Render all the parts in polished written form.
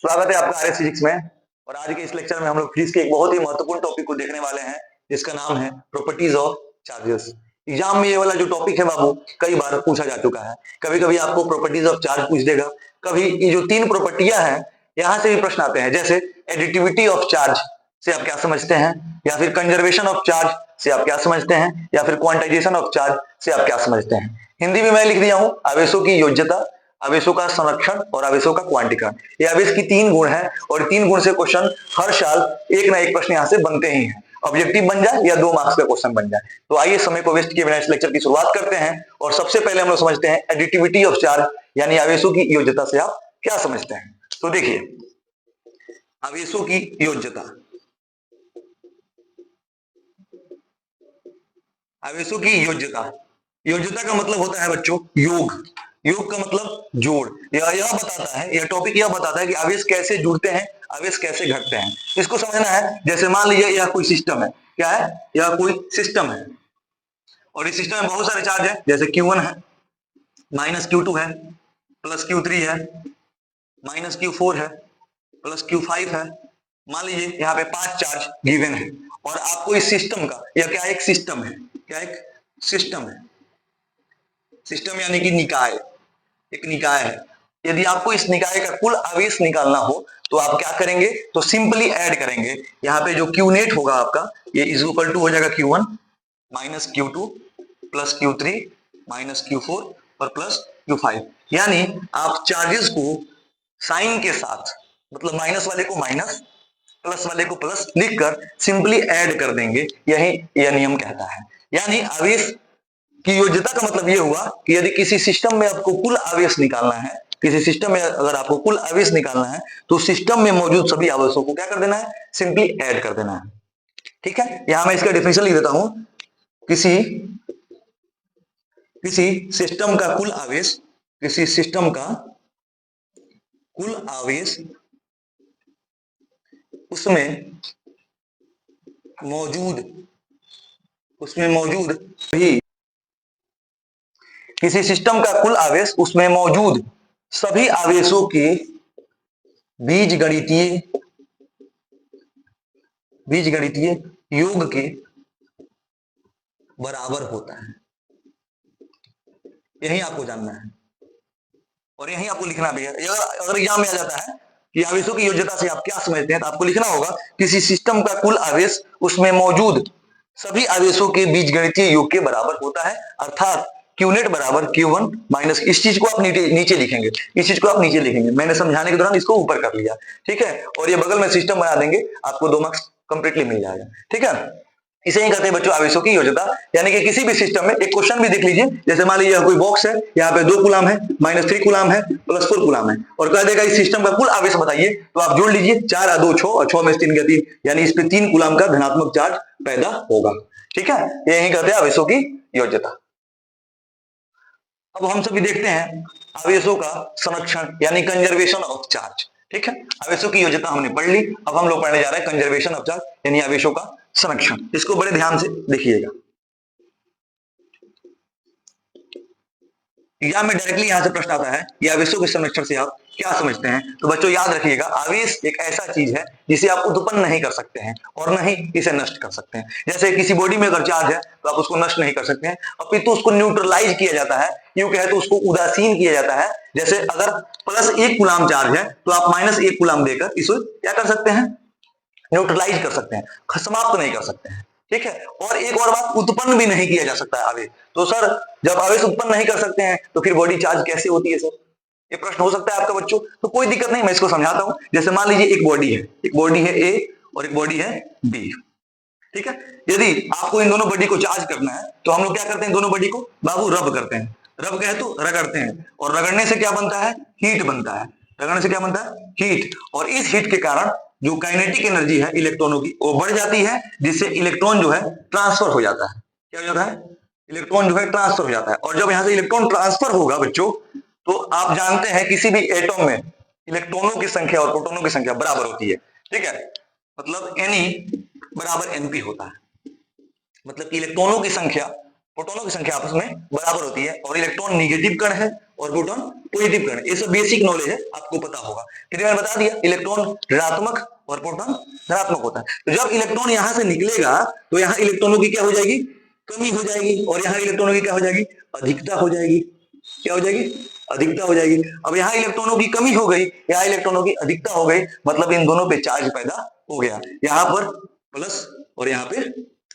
स्वागत है आपका आरएस फिजिक्स में। और आज के इस लेक्चर में हम लोग फिजिक्स के एक बहुत ही महत्वपूर्ण टॉपिक को देखने वाले हैं, जिसका नाम है प्रॉपर्टीज ऑफ चार्जेस। एग्जाम में ये वाला जो टॉपिक है बाबू, कई बार पूछा जा चुका है। कभी कभी आपको प्रॉपर्टीज ऑफ चार्ज पूछ देगा, कभी ये जो तीन प्रॉपर्टियां हैं यहां से भी प्रश्न आते हैं, जैसे एडिटिविटी ऑफ चार्ज से आप क्या समझते हैं, या फिर कंजर्वेशन ऑफ चार्ज से आप क्या समझते हैं, या फिर क्वांटाइजेशन ऑफ चार्ज से आप क्या समझते हैं। हिंदी में मैं लिख दिया हूं आवेशों की योज्यता, आवेशों का संरक्षण और आवेशों का क्वांटीकरण। ये आवेश की तीन गुण है और तीन गुण से क्वेश्चन हर साल एक ना एक प्रश्न यहां से बनते ही हैं, ऑब्जेक्टिव बन जाए या 2 मार्क्स का क्वेश्चन बन जाए। तो आइए समय को वेस्ट किए बिना इस लेक्चर की शुरुआत करते हैं। और सबसे पहले हम लोग समझते हैं एडिटिविटी ऑफ चार्ज, यानी आवेशों की योज्यता से आप क्या समझते हैं। तो देखिए, आवेशों की योज्यता, आवेशों की योज्यता, योज्यता का मतलब होता है बच्चों योग। योग का मतलब जोड़। यह बताता है, यह टॉपिक यह बताता है कि आवेश कैसे जुड़ते हैं, आवेश कैसे घटते हैं। इसको समझना है। जैसे मान लीजिए यह कोई सिस्टम है, क्या है, यह कोई सिस्टम है और इस सिस्टम में बहुत सारे चार्ज है, जैसे Q1 है, माइनस Q2 है, प्लस Q3 है, माइनस Q4 है, प्लस Q5 है। मान लीजिए यहाँ पे 5 चार्ज गिवन है और आपको इस सिस्टम का, यह क्या एक सिस्टम है, क्या एक सिस्टम है, सिस्टम यानी कि निकाय, एक निकाय है। यदि आपको इस निकाय का कुल आवेश निकालना हो तो आप क्या करेंगे, तो सिंपली ऐड करेंगे। यहाँ पे जो Q नेट होगा आपका, ये इज इक्वल टू हो जाएगा Q1 minus Q2 plus Q3 minus Q4 और प्लस Q5। यानी आप चार्जेस को साइन के साथ, मतलब माइनस वाले को माइनस, प्लस वाले को प्लस लिखकर सिंपली ऐड कर देंगे। यही यह नियम कहता है। यानी आवेश कि योज्यता का मतलब यह हुआ कि यदि किसी सिस्टम में आपको कुल आवेश निकालना है, किसी सिस्टम में अगर आपको कुल आवेश निकालना है तो सिस्टम में मौजूद सभी आवेशों को क्या कर देना है, सिंपली ऐड कर देना है। ठीक है, यहां मैं इसका डेफिनेशन लिख देता हूं। किसी किसी सिस्टम का कुल आवेश, किसी सिस्टम का कुल आवेश उसमें मौजूद ही, किसी सिस्टम का कुल आवेश उसमें मौजूद सभी आवेशों के बीजगणितीय योग के बराबर होता है। यही आपको जानना है और यही आपको लिखना भी है। अगर एग्जाम में आ जाता है कि आवेशों की योज्यता से आप क्या समझते हैं, तो आपको लिखना होगा किसी सिस्टम का कुल आवेश उसमें मौजूद सभी आवेशों के बीजगणितीय योग के बराबर होता है, अर्थात Q नेट बराबर Q1 माइनस, इस चीज को आप नीचे लिखेंगे, इस चीज को आप नीचे लिखेंगे। मैंने समझाने के दौरान इसको ऊपर कर लिया, ठीक है। और ये बगल में सिस्टम बना देंगे, आपको 2 मार्क्स कंप्लीटली मिल जाएगा, ठीक है। इसे ही कहते हैं बच्चों आवेशों की योज्यता। यानी कि किसी भी सिस्टम में, एक क्वेश्चन भी देख लीजिए, जैसे मान लीजिए कोई बॉक्स है, यहाँ पे 2 कूलम है, -3 कूलम है, +4 कूलम है, और कह देगा इस सिस्टम का कुल आवेश बताइए, तो आप जोड़ लीजिए 4 और 2 6 और 6 में 3 का 3, यानी इस पे 3 कूलम का धनात्मक चार्ज पैदा होगा, ठीक है। यही कहते हैं आवेशों की योज्यता। अब हम सभी देखते हैं आवेशों का संरक्षण, यानी कंजर्वेशन ऑफ चार्ज, ठीक है। आवेशों की योज्यता हमने पढ़ ली, अब हम लोग पढ़ने जा रहे हैं कंजर्वेशन ऑफ चार्ज, यानी आवेशों का संरक्षण। इसको बड़े ध्यान से देखिएगा, एग्जाम में डायरेक्टली यहां से प्रश्न आता है कि आवेशों के संरक्षण से आप क्या समझते हैं। तो बच्चों याद रखिएगा, आवेश एक ऐसा चीज है जिसे आप उत्पन्न नहीं कर सकते हैं और न ही इसे नष्ट कर सकते हैं। जैसे किसी बॉडी में अगर चार्ज है तो आप उसको नष्ट नहीं कर सकते हैं, अपितु उसको न्यूट्रलाइज किया जाता है, यूं कहे तो उसको उदासीन किया जाता है। जैसे अगर +1 कूलम चार्ज है तो आप -1 कूलम देकर इसे क्या कर सकते हैं, न्यूट्रलाइज कर सकते हैं, समाप्त नहीं कर सकते हैं, ठीक है। और एक और बात, उत्पन्न भी नहीं किया जा सकता है आवेश। तो सर जब आवेश उत्पन्न नहीं कर सकते हैं तो फिर बॉडी चार्ज कैसे होती है सर, ये प्रश्न हो सकता है आपका बच्चों। तो कोई दिक्कत नहीं, मैं इसको समझाता हूं। जैसे मान लीजिए एक बॉडी है A और एक बॉडी है B, ठीक है। यदि आपको इन दोनों बॉडी को चार्ज करना है तो हम लोग क्या करते हैं, दोनों बॉडी को बाबू रब करते हैं, रब कहे तो रगड़ते हैं, और रगड़ने से क्या बनता है, हीट बनता है। रगड़ने से क्या बनता है, हीट। और इस हीट के कारण जो काइनेटिक एनर्जी है इलेक्ट्रॉनों की, वो बढ़ जाती है, जिससे इलेक्ट्रॉन जो है ट्रांसफर हो जाता है। क्या हो जाता है, इलेक्ट्रॉन जो है ट्रांसफर हो जाता है। और जब यहां से इलेक्ट्रॉन ट्रांसफर होगा बच्चों, तो आप जानते हैं किसी भी एटम में इलेक्ट्रॉनों की संख्या और प्रोटॉनों की संख्या बराबर होती है, ठीक है। मतलब Ne बराबर Np होता है, मतलब कि इलेक्ट्रॉनों की संख्या प्रोटॉनों की संख्या आपस में बराबर होती है, और इलेक्ट्रॉन निगेटिव कण है और प्रोटॉन पॉजिटिव कण है। ये सब बेसिक नॉलेज है, आपको पता होगा। फिर मैंने बता दिया इलेक्ट्रॉन ऋणात्मक और प्रोटॉन धनात्मक होता है। तो जब इलेक्ट्रॉन यहां से निकलेगा तो यहाँ इलेक्ट्रॉनों की क्या हो जाएगी, कमी हो जाएगी, और यहाँ इलेक्ट्रॉनों की क्या हो जाएगी, अधिकता हो जाएगी। क्या हो जाएगी, अधिकता हो जाएगी। अब यहाँ इलेक्ट्रॉनों की कमी हो गई, यहाँ इलेक्ट्रॉनों की अधिकता हो गई, मतलब इन दोनों पे चार्ज पैदा हो गया। यहाँ पर प्लस और यहाँ पे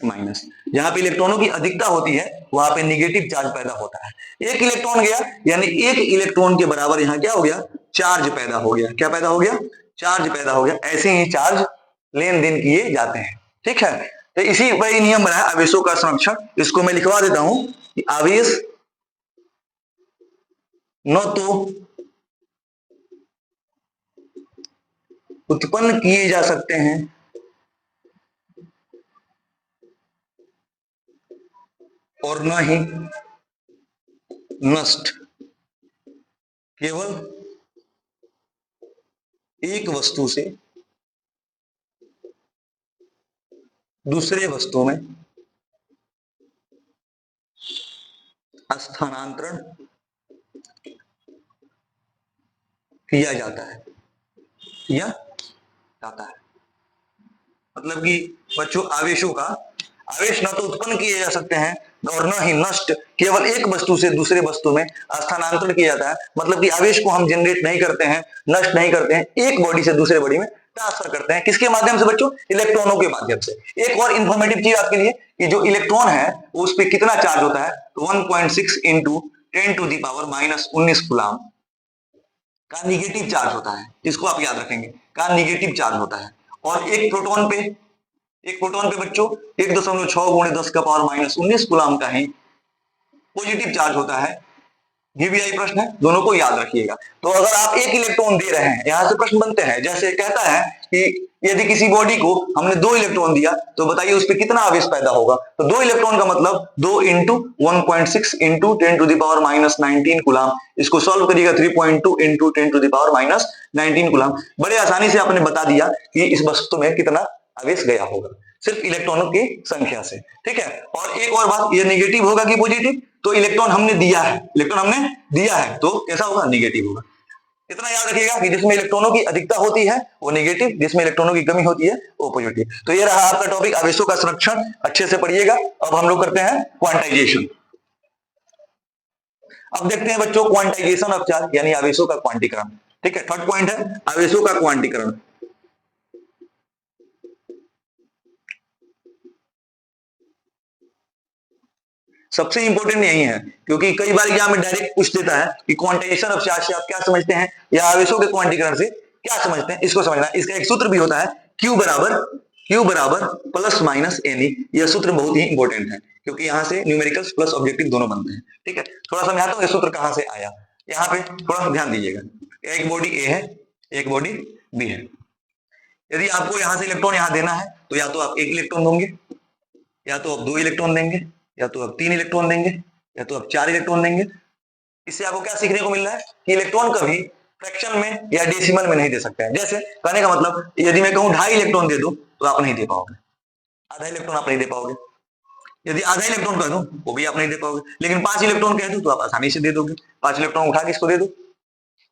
माइनस। जहां पे इलेक्ट्रॉनों की अधिकता होती है वहां पे निगेटिव चार्ज पैदा होता है। एक इलेक्ट्रॉन गया, यानी एक इलेक्ट्रॉन के बराबर यहाँ क्या हो गया, चार्ज पैदा हो गया। क्या पैदा हो गया, चार्ज पैदा हो गया। ऐसे ही चार्ज लेन देन किए जाते हैं। ठीक है, तो इसी वही नियम बना है आवेशों का संरक्षण। इसको मैं लिखवा देता हूं कि आवेश न तो उत्पन्न किए जा सकते हैं और न ही नष्ट, केवल एक वस्तु से दूसरे वस्तु में स्थानांतरण किया जाता है, किया जाता है। मतलब कि बच्चों आवेशों का, आवेश न तो उत्पन्न किए जा सकते हैं और न ही नष्ट, केवल एक वस्तु से दूसरे वस्तु में स्थानांतरण किया जाता है। मतलब कि आवेश को हम जनरेट नहीं करते हैं, नष्ट नहीं करते हैं, एक बॉडी से दूसरे बॉडी में ट्रांसफर करते हैं। किसके माध्यम से बच्चों, इलेक्ट्रॉनों के माध्यम से। एक और इंफॉर्मेटिव चीज आपके लिए कि जो इलेक्ट्रॉन है उस पर कितना चार्ज होता है, तो 1.6 इंटू 10⁻⁻19 कूलम का निगेटिव चार्ज होता है। इसको आप याद रखेंगे, का निगेटिव चार्ज होता है। और एक प्रोटॉन पे बच्चों 1.6 गुणे 10⁻⁻19 कूलम का ही पॉजिटिव चार्ज होता है। वीवीआई प्रश्न है, दोनों को याद रखिएगा। तो अगर आप एक इलेक्ट्रॉन दे रहे हैं, यहां से प्रश्न बनते हैं, जैसे कहता है कि यदि किसी बॉडी को हमने 2 इलेक्ट्रॉन दिया तो बताइए उस पर कितना आवेश पैदा होगा। तो 2 इलेक्ट्रॉन का मतलब 2 इंटू 1.6 इंटू 10⁻⁻19 कूलम। इसको सॉल्व करिएगा 3.2 इंटू 10⁻⁻19 कूलम। बड़े आसानी से आपने बता दिया कि इस वस्तु में कितना आवेश गया होगा, सिर्फ इलेक्ट्रॉनों की संख्या से। ठीक है, और एक और बात, ये निगेटिव होगा कि पॉजिटिव, तो इलेक्ट्रॉन हमने दिया है, तो कैसा होगा, निगेटिव होगा। इतना याद रखिएगा कि जिसमें इलेक्ट्रॉनों की अधिकता होती है वो निगेटिव, जिसमें इलेक्ट्रॉनों की कमी होती है वो पॉजिटिव। तो ये रहा आपका टॉपिक आवेशों का संरक्षण, अच्छे से पढ़िएगा। अब हम लोग करते हैं क्वांटाइजेशन। अब देखते हैं बच्चों क्वांटाइजेशन ऑफ चार्ज, यानी आवेशों का क्वांटीकरण। ठीक है, थर्ड पॉइंट है आवेशों का क्वांटीकरण। सबसे इंपॉर्टेंट यही है, क्योंकि कई बार एग्जाम में डायरेक्ट पूछ देता है कि क्वांटाइजेशन ऑफ चार्ज से आप क्या समझते हैं, या आवेशों के क्वांटीकरण से क्या समझते हैं। इसको समझना है। इसका एक सूत्र भी होता है Q बराबर प्लस माइनस एनी। यह सूत्र बहुत ही इंपॉर्टेंट है, क्योंकि यहां से न्यूमेरिकल्स प्लस ऑब्जेक्टिव दोनों बनते हैं। ठीक है, थोड़ा समझाता हूं ये सूत्र कहां से आया। यहाँ पे थोड़ा ध्यान दीजिएगा, एक बॉडी ए है, एक बॉडी बी है। यदि आपको यहां से इलेक्ट्रॉन यहां देना है तो या तो आप 1 इलेक्ट्रॉन दोगे, या तो आप 2 इलेक्ट्रॉन देंगे, या तो आप 3 इलेक्ट्रॉन देंगे, या तो आप 4 इलेक्ट्रॉन देंगे। इससे आपको क्या सीखने को मिल रहा है कि इलेक्ट्रॉन कभी फ्रैक्शन में या डेसिमल में नहीं दे सकते हैं। जैसे कहने का मतलब, यदि मैं कहूं 2.5 इलेक्ट्रॉन दे दो तो आप नहीं दे पाओगे, आधा इलेक्ट्रॉन आप नहीं दे पाओगे। यदि आधा इलेक्ट्रॉन कह दूं वो भी आप नहीं दे पाओगे, लेकिन 5 इलेक्ट्रॉन कह दूं तो आप आसानी से दे दोगे। 5 इलेक्ट्रॉन उठा के इसको दे दो,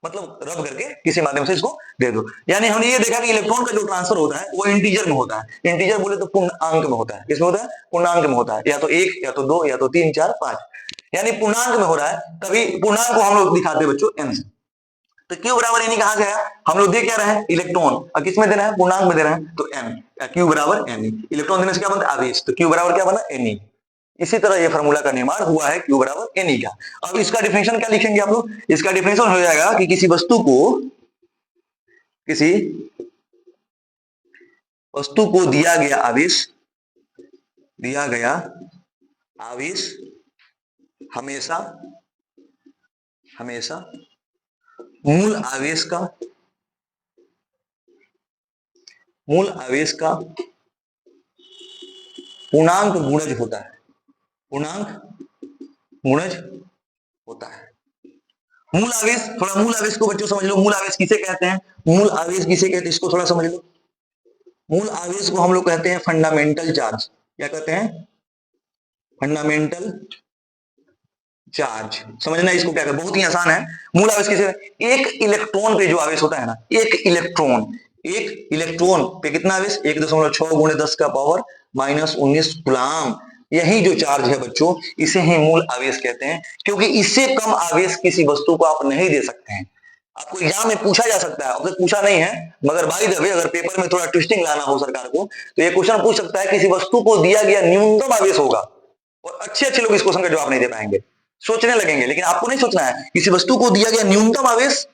मतलब रब करके किसी माध्यम से इसको दे दो। यानी हमने ये देखा कि इलेक्ट्रॉन का जो ट्रांसफर होता है वो इंटीजर में होता है। इंटीजर बोले तो पूर्णांक में होता है। किसमें होता है, पूर्णांक में होता है। या तो 1, या तो 2, या तो 3, 4, 5, यानी पूर्णांक में हो रहा है। तभी पूर्णांक को हम लोग दिखाते हैं बच्चों एन से। तो Q बराबर एन कहां से आया, हम लोग दे क्या रहे हैं, इलेक्ट्रॉन। और किस में देना है, पूर्णांक में दे रहे हैं, तो एन। Q बराबर एन, इलेक्ट्रॉन देने से क्या बनता है, आवेश। तो Q बराबर क्या बना, एन। इसी तरह ये फार्मूला का निर्माण हुआ है Q बराबर एन का। अब इसका डिफिनेशन क्या लिखेंगे आप लोग, इसका डिफिनेशन हो जाएगा कि किसी वस्तु को दिया गया आवेश हमेशा मूल आवेश का पूर्णांक गुणज होता है। मूल आवेश, थोड़ा मूल आवेश को बच्चों समझ लो। मूल आवेश किसे कहते हैं, इसको थोड़ा समझ लो। मूल आवेश को हम लोग कहते हैं फंडामेंटल चार्ज। क्या कहते हैं, फंडामेंटल चार्ज। समझना इसको क्या कर, बहुत ही आसान है। मूल आवेश किसे, एक इलेक्ट्रॉन पे जो आवेश होता है ना, एक इलेक्ट्रॉन पे कितना आवेश, 1.6 गुणे 10 का पावर -19 गुलाम। यही जो चार्ज है बच्चों, इसे ही मूल आवेश कहते हैं, क्योंकि इससे कम आवेश किसी वस्तु को आप नहीं दे सकते हैं। आपको एग्जाम में पूछा जा सकता है, आपसे पूछा नहीं है, मगर भाई द वे अगर पेपर में थोड़ा ट्विस्टिंग लाना हो सरकार को, तो ये क्वेश्चन पूछ सकता है, किसी वस्तु को दिया गया न्यूनतम आवेश होगा, और अच्छे अच्छे लोग इस क्वेश्चन का जवाब नहीं दे पाएंगे, सोचने लगेंगे, लेकिन आपको नहीं सोचना है। किसी वस्तु को दिया गया न्यूनतम आवेश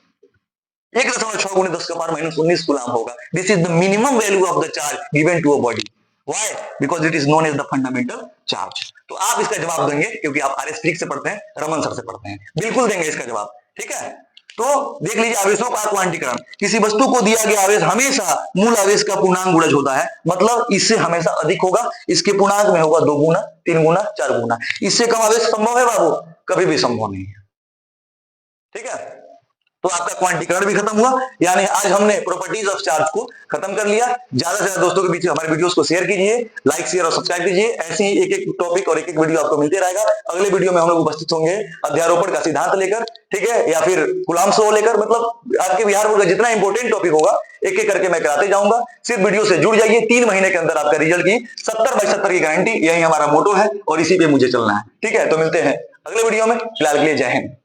1.6 गुणे 10 का पावर -19 गुलाम होगा। This is the minimum value of the charge given to a body. Why? Because it is known as the fundamental charge. तो आप इसका जवाब देंगे, क्योंकि आप आर एस फिजिक्स से पढ़ते हैं, रमन सर से पढ़ते हैं, बिल्कुल देंगे इसका जवाब। ठीक है, तो देख लीजिए आवेशों का क्वांटीकरण। किसी वस्तु को दिया गया आवेश हमेशा मूल आवेश का पूर्णांक गुणज होता है, मतलब इससे हमेशा अधिक होगा, इसके पूर्णांक में होगा 2 गुना, 3 गुना, 4 गुना। इससे कम आवेश संभव है बाबू? कभी भी संभव नहीं है। ठीक है, तो आपका क्वांटीकरण भी खत्म हुआ, यानी आज हमने प्रॉपर्टीज ऑफ चार्ज को खत्म कर लिया। ज्यादा से ज्यादा दोस्तों के बीच हमारे वीडियोस को शेयर कीजिए, लाइक शेयर और सब्सक्राइब कीजिए। ऐसे ही एक एक टॉपिक और एक एक वीडियो आपको मिलते रहेगा। अगले वीडियो में हम लोग उपस्थित होंगे अध्यारोपण का सिद्धांत लेकर, ठीक है, या फिर कूलॉम्स लॉ लेकर, मतलब आपके बिहार बोर्ड का जितना इंपॉर्टेंट टॉपिक होगा एक एक करके मैं कराते जाऊंगा। सिर्फ वीडियो से जुड़ जाइए, 3 महीने के अंदर आपका रिजल्ट की 70/70 की गारंटी, यही हमारा मोटो है और इसी पे मुझे चलना है। ठीक है, तो मिलते हैं अगले वीडियो में, फिलहाल के लिए जय हिंद।